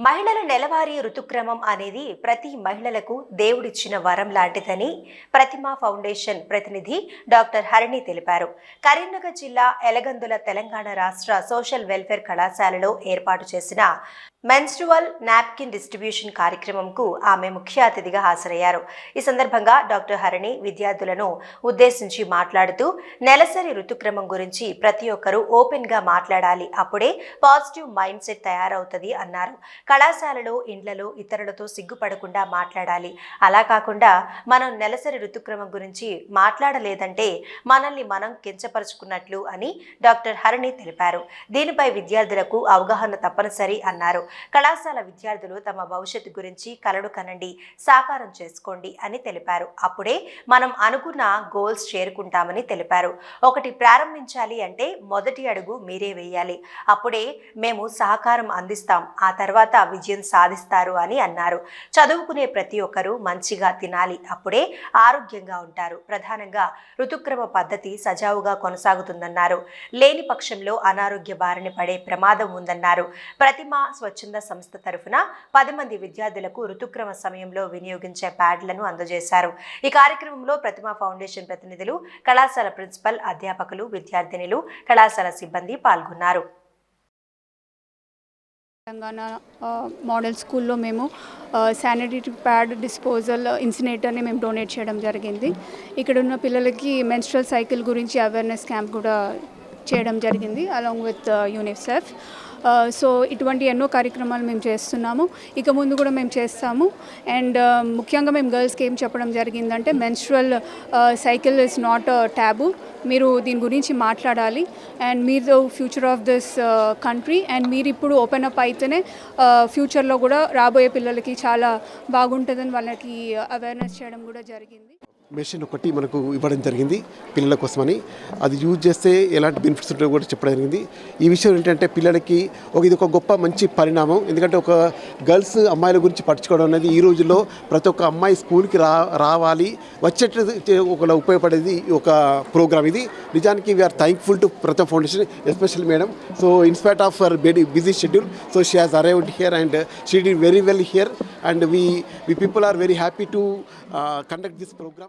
మహిళల నెలవారీ ఋతుక్రమం అనేది ప్రతి మహిళలకు దేవుడిచ్చిన వరం లాంటిదని ప్రతిమా ఫౌండేషన్ ప్రతినిధి డాక్టర్ హరిణి తెలిపారు. కరీంనగర్ జిల్లా ఎలగందుల తెలంగాణ రాష్ట్ర సోషల్ వెల్ఫేర్ కళాశాలలో ఏర్పాటు చేసిన మెన్స్ట్రువల్ నాప్కిన్ డిస్ట్రిబ్యూషన్ కార్యక్రమంకు ఆమె ముఖ్య అతిథిగా హాజరయ్యారు. ఈ సందర్భంగా డాక్టర్ హరిణి విద్యార్థులను ఉద్దేశించి మాట్లాడుతూ నెలసరి ఋతుక్రమం గురించి ప్రతి ఒక్కరూ ఓపెన్ గా మాట్లాడాలి, అప్పుడే పాజిటివ్ మైండ్ సెట్ తయారవుతుంది అన్నారు. కళాశాలలో, ఇండ్లలో ఇతరులతో సిగ్గుపడకుండా మాట్లాడాలి. అలా కాకుండా మనం నెలసరి ఋతుక్రమం గురించి మాట్లాడలేదంటే మనల్ని మనం కించపరుచుకున్నట్లు అని డాక్టర్ హరిణి తెలిపారు. దీనిపై విద్యార్థులకు అవగాహన తప్పనిసరి అన్నారు. కళాశాల విద్యార్థులు తమ భవిష్యత్తు గురించి కలలు కనండి, సాకారం చేసుకోండి అని తెలిపారు. అప్పుడే మనం అనుకున్న గోల్స్ చేరుకుంటామని తెలిపారు. ఒకటి ప్రారంభించాలి అంటే మొదటి అడుగు మీరే వేయాలి, అప్పుడే మేము సహకారం అందిస్తాం, ఆ తర్వాత విజయం సాధిస్తారు అని అన్నారు. చదువుకునే ప్రతి ఒక్కరూ మంచిగా తినాలి, అప్పుడే ఆరోగ్యంగా ఉంటారు. ప్రధానంగా ఋతుక్రమ పద్ధతి సజావుగా కొనసాగుతుందన్నారు. లేని పక్షంలో అనారోగ్య బారిన పడే ప్రమాదం ఉందన్నారు. ప్రతిమా స్వచ్ఛంద సంస్థ తరఫున 10 మంది విద్యార్థులకు ఋతుక్రమ సమయంలో వినియోగించే ప్యాడ్లను అందజేశారు. ఈ కార్యక్రమంలో ప్రతిమా ఫౌండేషన్ ప్రతినిధులు, కళాశాల ప్రిన్సిపల్, అధ్యాపకులు, విద్యార్థినులు, కళాశాల సిబ్బంది పాల్గొన్నారు. తెలంగాణ మోడల్ స్కూల్లో మేము శానిటరీ ప్యాడ్ డిస్పోజల్ ఇన్సినేటర్ని మేము డొనేట్ చేయడం జరిగింది. ఇక్కడ ఉన్న పిల్లలకి మెన్స్ట్రల్ సైకిల్ గురించి అవేర్నెస్ క్యాంప్ కూడా చేయడం జరిగింది అలాంగ్ విత్ యూనిసెఫ్. సో ఇటువంటి ఎన్నో కార్యక్రమాలు మేము చేస్తున్నాము, ఇక ముందు కూడా మేము చేస్తాము. అండ్ ముఖ్యంగా మేము గర్ల్స్కి ఏం చెప్పడం జరిగిందంటే menstrual cycle is not taboo, మీరు దీని గురించి మాట్లాడాలి అండ్ మీరు future of this country and మీరు ఇప్పుడు ఓపెన్ అప్ అయితేనే ఫ్యూచర్లో కూడా రాబోయే పిల్లలకి చాలా బాగుంటుందని వాళ్ళకి అవేర్నెస్ చేయడం కూడా జరిగింది. మెషిన్ ఒకటి మనకు ఇవ్వడం జరిగింది పిల్లల కోసమని. అది యూజ్ చేస్తే ఎలాంటి బెనిఫిట్స్ ఉంటాయో కూడా చెప్పడం జరిగింది. ఈ విషయం ఏంటంటే పిల్లలకి ఇది ఒక గొప్ప మంచి పరిణామం. ఎందుకంటే ఒక గర్ల్స్ అమ్మాయిల గురించి పట్టించుకోవడం అనేది ఈ రోజుల్లో ప్రతి ఒక్క అమ్మాయి స్కూల్కి రావాలి, వచ్చేటది ఒక ఉపయోగపడేది ఒక ప్రోగ్రామ్ ఇది. నిజానికి we are thankful to Pratima foundation, especially madam. So in spite of her very busy schedule, so she has arrived here and she did very well here and we people are very happy to conduct this program.